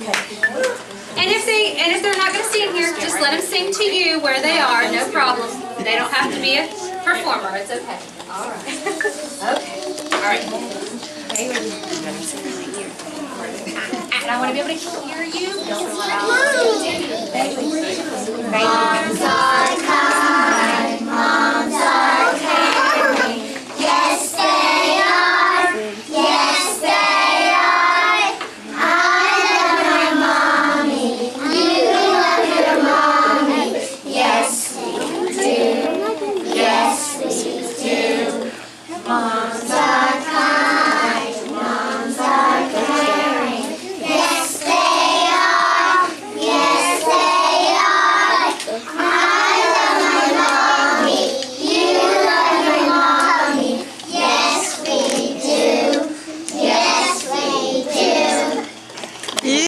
And if they're not going to sing here, just let them sing to you where they are. No problem. They don't have to be a performer. It's okay. All right. Okay. All right. Okay. And I want to be able to hear you. Don't